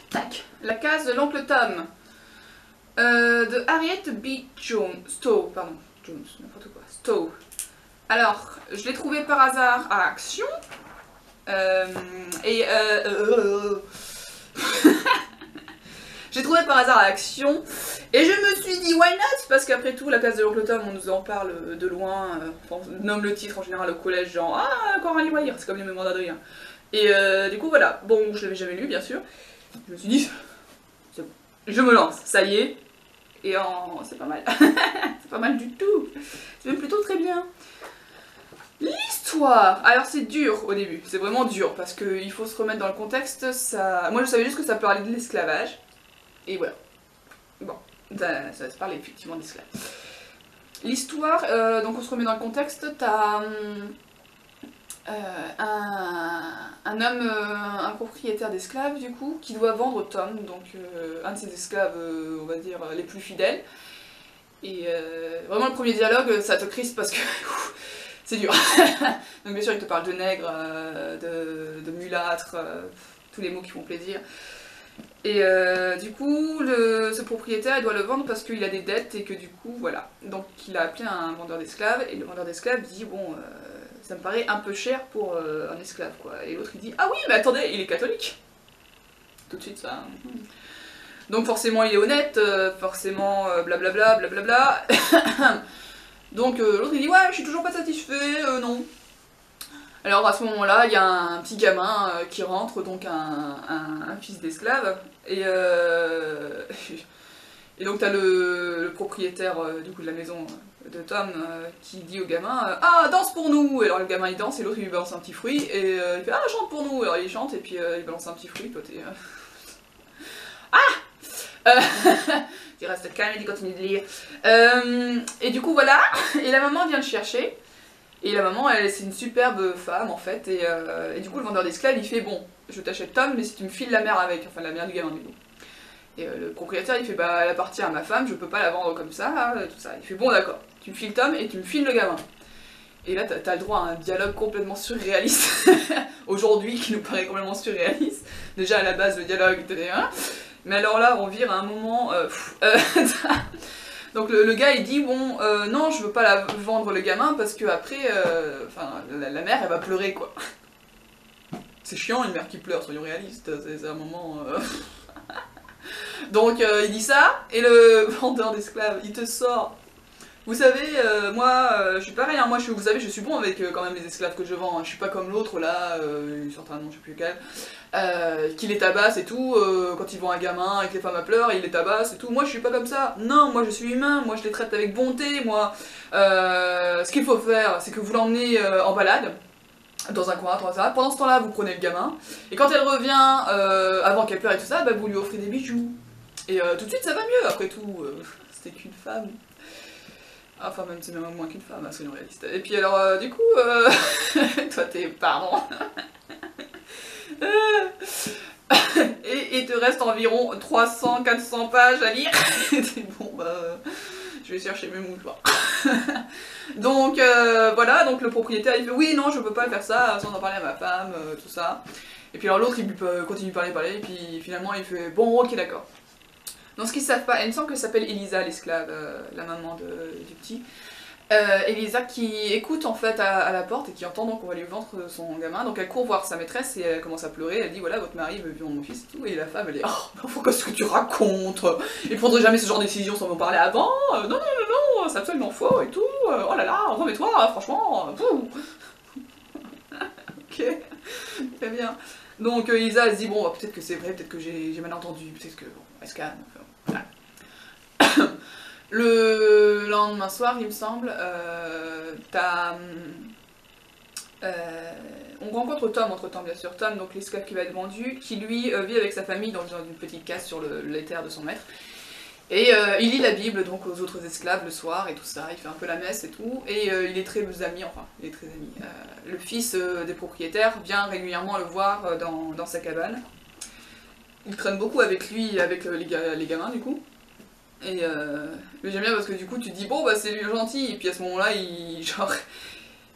Tac, la case de l'oncle Tom. De Harriet B. Stowe, pardon, Jones, n'importe quoi, Stowe. Alors, je l'ai trouvé par hasard à Action. J'ai trouvé par hasard à Action. Et je me suis dit, why not? Parce qu'après tout, la case de l'oncle Tom, on nous en parle de loin. On nomme le titre en général au collège, genre, ah, encore un livre à lire, c'est comme les mémoires d'Adrien. Et du coup, voilà. Bon, je l'avais jamais lu, bien sûr. Je me suis dit, c'est bon. Je me lance, ça y est. Et c'est pas mal. C'est pas mal du tout. C'est même plutôt très bien. L'histoire. Alors c'est dur au début, c'est vraiment dur parce qu'il faut se remettre dans le contexte. Ça... Moi je savais juste que ça parlait de l'esclavage. Et voilà. Bon, ça se parle effectivement d'esclavage. L'histoire, donc on se remet dans le contexte, t'as un homme, un propriétaire d'esclaves du coup, qui doit vendre Tom, donc un de ses esclaves, on va dire, les plus fidèles. Et vraiment le premier dialogue, ça te crispe parce que c'est dur. Donc bien sûr il te parle de nègre, de mulâtre, tous les mots qui font plaisir. Et du coup, ce propriétaire il doit le vendre parce qu'il a des dettes et que du coup, voilà. Donc il a appelé un vendeur d'esclaves et le vendeur d'esclaves dit bon, ça me paraît un peu cher pour un esclave quoi. Et l'autre il dit ah oui, mais attendez, il est catholique. Tout de suite ça. Donc forcément il est honnête, forcément blablabla, blablabla. Donc l'autre il dit ouais, je suis toujours pas satisfait, non. Alors à ce moment-là, il y a un petit gamin qui rentre, donc un fils d'esclave, et donc t'as le propriétaire du coup de la maison de Tom qui dit au gamin ah danse pour nous, et alors le gamin il danse et l'autre il lui balance un petit fruit, et il fait ah chante pour nous, alors il chante et puis il balance un petit fruit, toi t'es... il reste calme et il continue de lire. Et du coup voilà, et la maman vient le chercher. Et la maman, c'est une superbe femme en fait, et du coup le vendeur d'esclaves il fait bon, je t'achète Tom, mais si tu me files la mère avec, enfin la mère du gamin du coup. Et le propriétaire il fait bah elle appartient à ma femme, je peux pas la vendre comme ça, tout ça. Il fait bon d'accord, tu me files Tom et tu me files le gamin. Et là t'as le droit à un dialogue complètement surréaliste, aujourd'hui qui nous paraît complètement surréaliste. Déjà à la base le dialogue était hein, mais alors là on vire à un moment... Donc le gars il dit bon non je veux pas la vendre le gamin parce que après la mère elle va pleurer quoi. C'est chiant une mère qui pleure, soyons réalistes, c'est un moment... Donc il dit ça et le vendeur d'esclaves il te sort. Vous savez moi je suis pareil hein, moi vous savez je suis bon avec quand même les esclaves que je vends, hein. Je suis pas comme l'autre là, il sort un nom je sais plus lequel. Qui les tabasse et tout, quand ils voient un gamin et que les femmes pleurent, ils les tabassent et tout. Moi je suis pas comme ça, non, moi je suis humain, moi je les traite avec bonté, moi. Ce qu'il faut faire, c'est que vous l'emmenez en balade, dans un coin, tout ça. Pendant ce temps-là, vous prenez le gamin, et quand elle revient, avant qu'elle pleure et tout ça, bah, vous lui offrez des bijoux. Et tout de suite ça va mieux, après tout, c'était qu'une femme. Enfin même c'est même moins qu'une femme, hein, soyons réalistes. Et puis alors du coup, toi t'es... pardon. Et il te reste environ 300-400 pages à lire. Et t'es bon bah je vais chercher mes mouchoirs. Donc voilà, donc le propriétaire il fait oui non je peux pas faire ça sans en parler à ma femme, tout ça. Et puis alors l'autre il continue de parler, et puis finalement il fait bon ok d'accord. Donc ce qu'ils savent pas, il me semble qu'elle s'appelle Elisa l'esclave, la maman du petit. Elisa qui écoute en fait à la porte et qui entend donc qu'on va lui vendre son gamin, donc elle court voir sa maîtresse et elle commence à pleurer, elle dit voilà votre mari veut vendre mon fils et tout, et la femme elle est oh qu'est-ce que tu racontes, il prendrait jamais ce genre de décision sans m'en parler avant, non non non non c'est absolument faux et tout, oh là là, non mais toi franchement, ok, très bien. Donc Elisa elle se dit bon bah, peut-être que c'est vrai, peut-être que j'ai mal entendu, peut-être que bon, elle se calme, voilà. Le lendemain soir, il me semble, on rencontre Tom entre-temps, bien sûr. Tom, donc l'esclave qui va être vendu, qui lui vit avec sa famille dans une petite case sur les terres de son maître. Et il lit la Bible donc aux autres esclaves le soir et tout ça, il fait un peu la messe et tout, et il est très ami, enfin, il est très ami. Le fils des propriétaires vient régulièrement le voir dans sa cabane. Il traîne beaucoup avec lui, avec les gamins du coup. Mais j'aime bien parce que du coup tu te dis bon bah c'est lui gentil, et puis à ce moment là il genre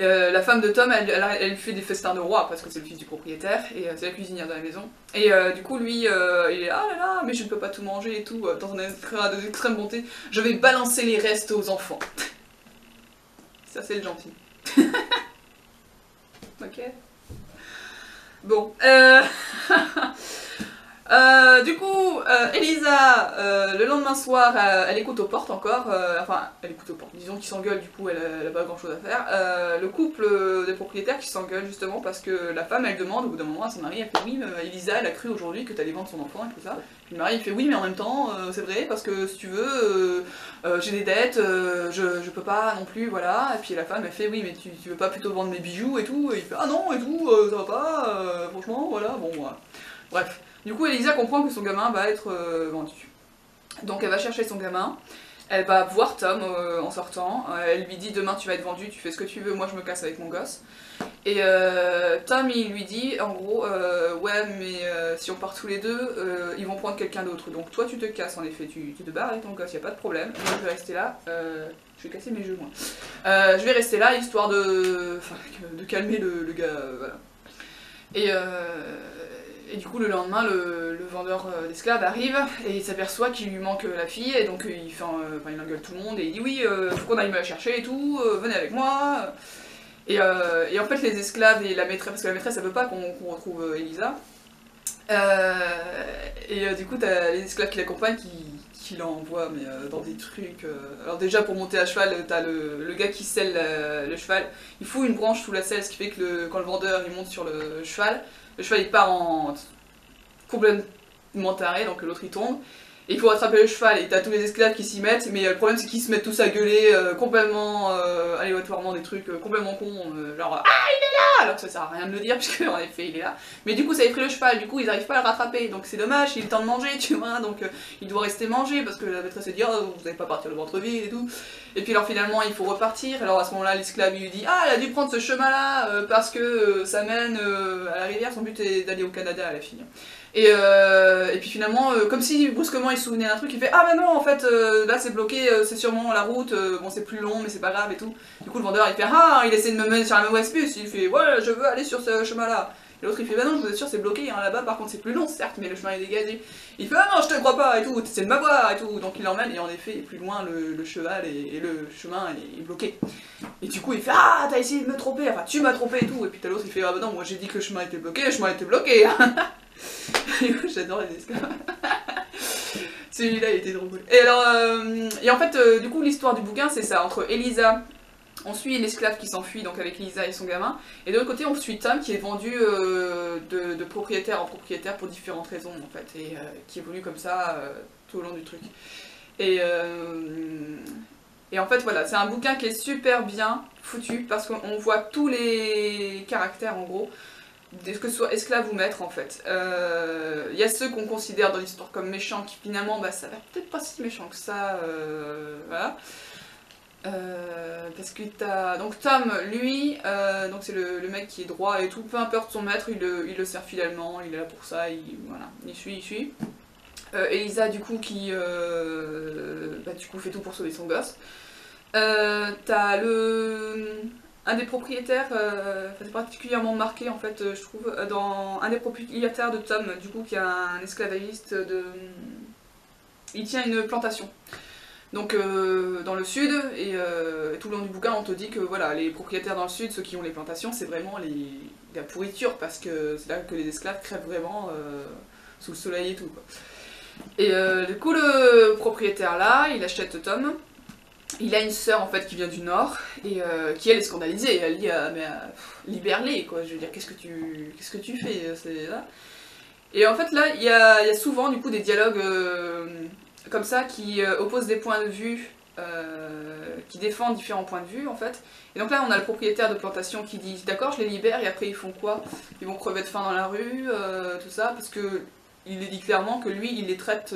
La femme de Tom, elle fait des festins de roi parce que c'est le fils du propriétaire et c'est la cuisinière de la maison. Et du coup, lui, il est ah là là, mais je ne peux pas tout manger et tout, dans un éclat de extrême bonté, je vais balancer les restes aux enfants. Ça, c'est le gentil. Ok. Bon. Du coup, Elisa, le lendemain soir, elle écoute aux portes encore, enfin, elle écoute aux portes, disons qu'ils s'engueulent, du coup, elle a pas grand chose à faire. Le couple des propriétaires qui s'engueulent justement parce que la femme, elle demande au bout d'un moment à son mari, elle fait oui, mais Elisa, elle a cru aujourd'hui que t'allais vendre son enfant et tout ça. Puis le mari, il fait oui, mais en même temps, c'est vrai, parce que si tu veux, j'ai des dettes, je peux pas non plus, voilà. Et puis la femme, elle fait oui, mais tu veux pas plutôt vendre mes bijoux et tout, et il fait ah non, et tout, ça va pas, franchement, voilà, bon, voilà. Bref. Du coup, Elisa comprend que son gamin va être vendu. Donc elle va chercher son gamin, elle va voir Tom en sortant, elle lui dit demain tu vas être vendu, tu fais ce que tu veux, moi je me casse avec mon gosse. Et Tom il lui dit en gros, ouais mais si on part tous les deux, ils vont prendre quelqu'un d'autre. Donc toi tu te casses en effet, tu te barres avec ton gosse, y a pas de problème. Moi je vais rester là, je vais casser mes jeux moi. Je vais rester là histoire de calmer le gars, voilà. Et du coup, le lendemain, le vendeur d'esclaves arrive et il s'aperçoit qu'il lui manque la fille, et donc il engueule tout le monde et il dit oui, faut qu'on aille me la chercher et tout, venez avec moi. Et en fait, les esclaves et la maîtresse, parce que la maîtresse elle veut pas qu'on retrouve Elisa, du coup, t'as les esclaves qui l'accompagnent qui l'envoient mais, dans des trucs. Alors, déjà, pour monter à cheval, t'as le gars qui selle le cheval, il fout une branche sous la selle, ce qui fait que quand le vendeur il monte sur le cheval il part en complètement taré, donc l'autre il tombe. Et il faut rattraper le cheval, et t'as tous les esclaves qui s'y mettent, mais le problème c'est qu'ils se mettent tous à gueuler complètement aléatoirement des trucs complètement cons, genre ah il est là, alors que ça sert à rien de le dire puisque en effet il est là. Mais du coup ça a pris le cheval, du coup ils arrivent pas à le rattraper, donc c'est dommage, il est le temps de manger, tu vois, donc il doit rester manger parce que la maîtresse elle dit oh, vous n'allez pas partir le ventre vide et tout. Et puis alors finalement il faut repartir, alors à ce moment-là l'esclave il lui dit ah elle a dû prendre ce chemin-là parce que ça mène à la rivière, son but est d'aller au Canada à la fille. Et puis finalement, comme si brusquement il se souvenait d'un truc, il fait ah bah non en fait là c'est bloqué, c'est sûrement la route, bon c'est plus long mais c'est pas grave et tout. Du coup le vendeur il fait ah il essaie de me mettre sur la mauvaise puce, il fait ouais je veux aller sur ce chemin là. Et l'autre il fait bah non je vous assure c'est bloqué hein, là-bas par contre c'est plus long certes mais le chemin est dégagé. Il fait ah non je te crois pas et tout, t'essaies de m'avoir et tout. Donc il l'emmène et en effet plus loin le cheval et le chemin est bloqué. Et du coup il fait ah t'as essayé de me tromper, enfin tu m'as trompé et tout. Et puis t'as l'autre il fait ah bah non moi j'ai dit que le chemin était bloqué, le chemin était bloqué. J'adore les esclaves. Celui-là il était drôle. Et alors, et en fait, du coup l'histoire du bouquin c'est ça, entre Elisa, on suit l'esclave qui s'enfuit donc avec Elisa et son gamin, et de l'autre côté on suit Tom qui est vendu de propriétaire en propriétaire pour différentes raisons en fait, et qui évolue comme ça tout au long du truc. Et en fait voilà, c'est un bouquin qui est super bien foutu parce qu'on voit tous les caractères en gros, que ce soit esclave ou maître en fait. Il y a ceux qu'on considère dans l'histoire comme méchants qui finalement bah ça a l'air peut-être pas si méchant que ça, voilà. Parce que t'as... Donc Tom, lui, donc c'est le mec qui est droit et tout, peu importe son maître, il le sert fidèlement, il est là pour ça, voilà, il suit. Elisa du coup qui bah, du coup fait tout pour sauver son gosse. T'as un des propriétaires, c'est particulièrement marqué en fait je trouve, dans un des propriétaires de Tom, du coup qui est un esclavagiste il tient une plantation. Donc dans le sud, et tout le long du bouquin on te dit que voilà, les propriétaires dans le sud, ceux qui ont les plantations, c'est vraiment la pourriture, parce que c'est là que les esclaves crèvent vraiment sous le soleil et tout quoi. Et du coup le propriétaire là, il achète Tom. Il a une sœur en fait qui vient du nord et qui elle est scandalisée, elle dit mais libère-les quoi, je veux dire qu'est-ce que tu fais, c'est là. Et en fait là il y a souvent du coup des dialogues comme ça qui opposent des points de vue, qui défendent différents points de vue en fait. Et donc là on a le propriétaire de plantation qui dit d'accord je les libère et après ils font quoi? Ils vont crever de faim dans la rue, tout ça, parce que il dit clairement que lui, il les traite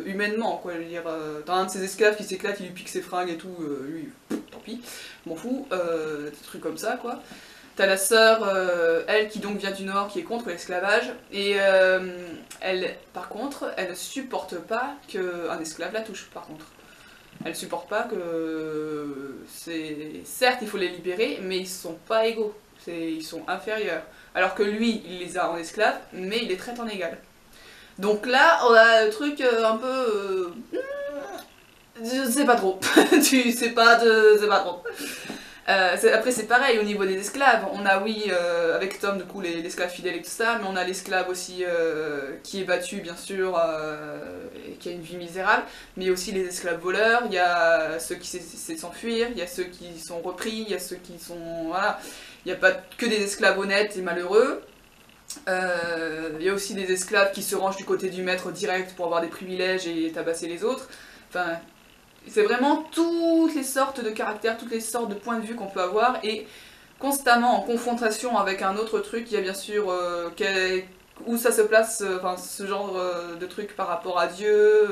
humainement, quoi. Je veux dire, t'as un de ses esclaves qui s'éclate, il lui pique ses fringues et tout, lui, tant pis, m'en fous, des trucs comme ça, quoi. T'as la sœur, elle, qui donc vient du Nord, qui est contre l'esclavage, et elle, par contre, elle ne supporte pas qu'un esclave la touche, par contre. Elle supporte pas que certes il faut les libérer, mais ils sont pas égaux, ils sont inférieurs. Alors que lui, il les a en esclaves, mais il les traite en égal. Donc là, on a le truc un peu... je sais pas trop. Tu sais pas, c'est pas trop. Après c'est pareil au niveau des esclaves, on a oui avec Tom du coup l'esclave fidèle et tout ça, mais on a l'esclave aussi qui est battu bien sûr et qui a une vie misérable, mais il y a aussi les esclaves voleurs, il y a ceux qui essaient de s'enfuir, il y a ceux qui sont repris, il y a ceux qui sont... voilà, il n'y a pas que des esclaves honnêtes et malheureux. Il y a aussi des esclaves qui se rangent du côté du maître direct pour avoir des privilèges et tabasser les autres. Enfin, c'est vraiment toutes les sortes de caractères, toutes les sortes de points de vue qu'on peut avoir, et constamment en confrontation avec un autre truc. Il y a bien sûr où ça se place, enfin, ce genre de truc par rapport à Dieu,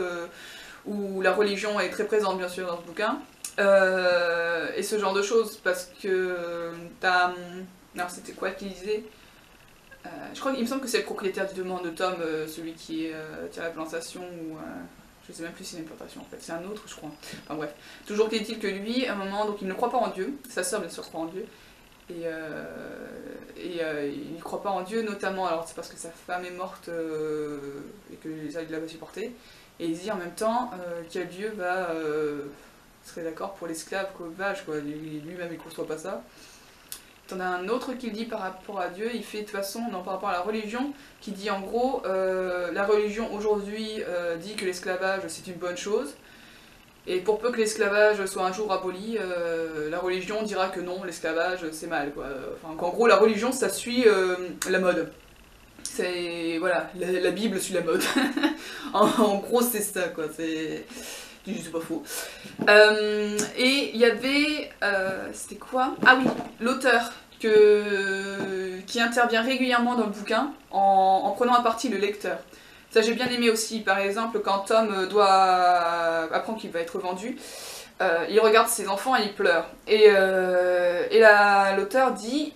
où la religion est très présente bien sûr dans ce bouquin, et ce genre de choses, parce que t'as... alors c'était quoi qu'il disait, je crois qu'il me semble que c'est le propriétaire du domaine de Tom, celui qui tire la plantation, ou... je sais même plus si c'est une plantation en fait, c'est un autre je crois. Enfin bref, toujours qu'est-il que lui, à un moment, donc il ne croit pas en Dieu, sa sœur bien sûr croit en Dieu, et il ne croit pas en Dieu notamment, alors c'est parce que sa femme est morte et que il l'a pas supporté, et il dit en même temps quel Dieu serait d'accord pour l'esclave vache quoi, lui-même il ne conçoit pas ça. T'en as un autre qui le dit par rapport à Dieu, il fait de toute façon, non, par rapport à la religion, qui dit en gros, la religion aujourd'hui dit que l'esclavage c'est une bonne chose, et pour peu que l'esclavage soit un jour aboli, la religion dira que non, l'esclavage c'est mal, quoi. Enfin, qu'en gros la religion ça suit la mode. C'est, voilà, la Bible suit la mode. en gros c'est ça, quoi, c'est pas faux. Et il y avait, c'était quoi? Ah oui, l'auteur qui intervient régulièrement dans le bouquin en prenant à partie le lecteur. Ça j'ai bien aimé aussi, par exemple quand Tom apprend qu'il va être vendu, il regarde ses enfants et il pleure. Et l'auteur dit,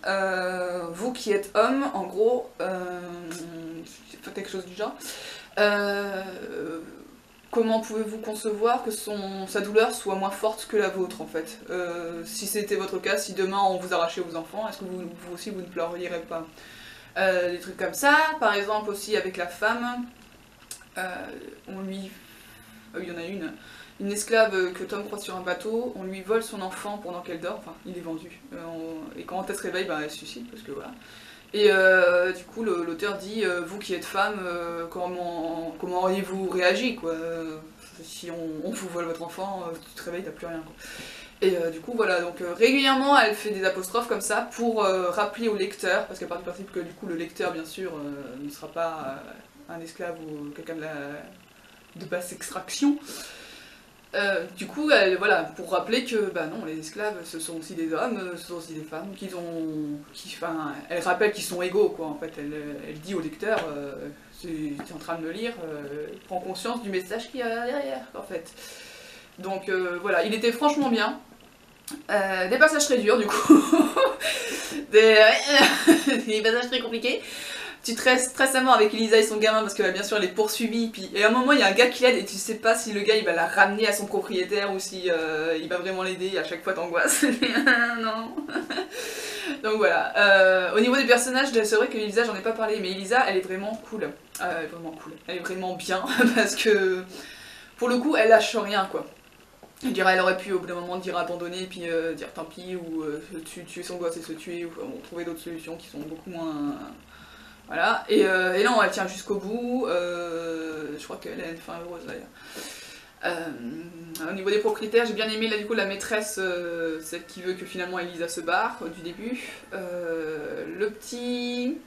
vous qui êtes homme, en gros, quelque chose du genre, comment pouvez-vous concevoir que sa douleur soit moins forte que la vôtre en fait? Si c'était votre cas, si demain on vous arrachait vos enfants, est-ce que vous aussi vous ne pleurierez pas? Des trucs comme ça, par exemple aussi avec la femme, on lui... il y en a une esclave que Tom croise sur un bateau, on lui vole son enfant pendant qu'elle dort, enfin il est vendu, et quand elle se réveille, bah, elle se suicide parce que voilà. Et du coup, l'auteur dit, vous qui êtes femme, comment auriez-vous réagi, quoi? Si on vous vole votre enfant, tu te réveilles, t'as plus rien, quoi. Et du coup, voilà, donc régulièrement, elle fait des apostrophes comme ça pour rappeler au lecteur, parce qu'elle part du principe que du coup, le lecteur, bien sûr, ne sera pas un esclave ou quelqu'un de basse extraction. Du coup, voilà, pour rappeler que bah non, les esclaves, ce sont aussi des hommes, ce sont aussi des femmes, elle rappelle qu'ils sont égaux, quoi, en fait, elle dit au lecteur, tu es en train de me lire, prends conscience du message qu'il y a derrière, en fait. Donc voilà, il était franchement bien. Des passages très durs, du coup, des passages très compliqués. Tu stresses très à mort avec Elisa et son gamin parce que bien sûr elle est poursuivie, et à un moment il y a un gars qui l'aide et tu sais pas si le gars il va la ramener à son propriétaire ou si il va vraiment l'aider, à chaque fois t'angoisses. Non. Donc voilà, au niveau des personnages, c'est vrai que Elisa j'en ai pas parlé, mais Elisa elle est vraiment cool, elle est vraiment bien parce que pour le coup elle lâche rien quoi. Je dirais elle aurait pu au bout d'un moment dire abandonner puis dire tant pis ou tuer son gosse et se tuer ou trouver d'autres solutions qui sont beaucoup moins... Voilà, et non, elle tient jusqu'au bout, je crois qu'elle a une fin heureuse d'ailleurs. Au niveau des propriétaires, j'ai bien aimé là, du coup, la maîtresse, celle qui veut que finalement Elisa se barre du début. Le petit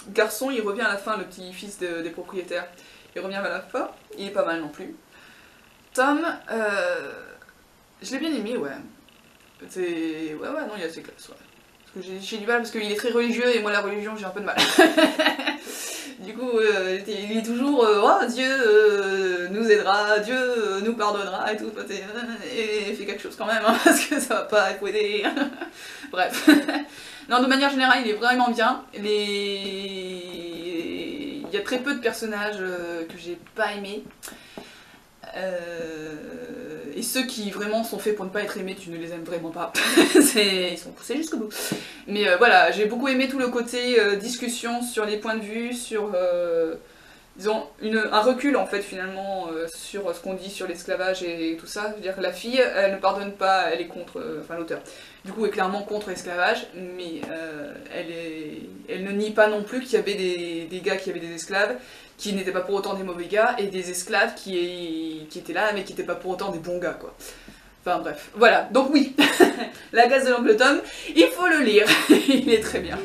garçon, il revient à la fin, le petit fils des propriétaires, il revient à la fin, il est pas mal non plus. Tom, je l'ai bien aimé, ouais. Ouais, non, il a ses classes, ouais. J'ai du mal parce qu'il est très religieux et moi la religion j'ai un peu de mal. Du coup il est toujours oh Dieu nous aidera, Dieu nous pardonnera et tout, et fait quelque chose quand même hein, parce que ça va pas être aidé. Bref. Non, de manière générale il est vraiment bien. Il y a très peu de personnages que j'ai pas aimés. et ceux qui vraiment sont faits pour ne pas être aimés, tu ne les aimes vraiment pas. Ils sont poussés jusqu'au bout. Mais voilà, j'ai beaucoup aimé tout le côté discussion sur les points de vue, sur disons un recul en fait finalement sur ce qu'on dit sur l'esclavage et tout ça. Je veux dire que la fille, elle ne pardonne pas, elle est contre, enfin l'auteur, du coup est clairement contre l'esclavage, mais elle ne nie pas non plus qu'il y avait des gars qui avaient des esclaves, qui n'étaient pas pour autant des mauvais gars, et des esclaves qui étaient là, mais qui n'étaient pas pour autant des bons gars, quoi. Enfin bref, voilà, donc oui, La Gaz de l'Oncle Tom, il faut le lire, il est très bien.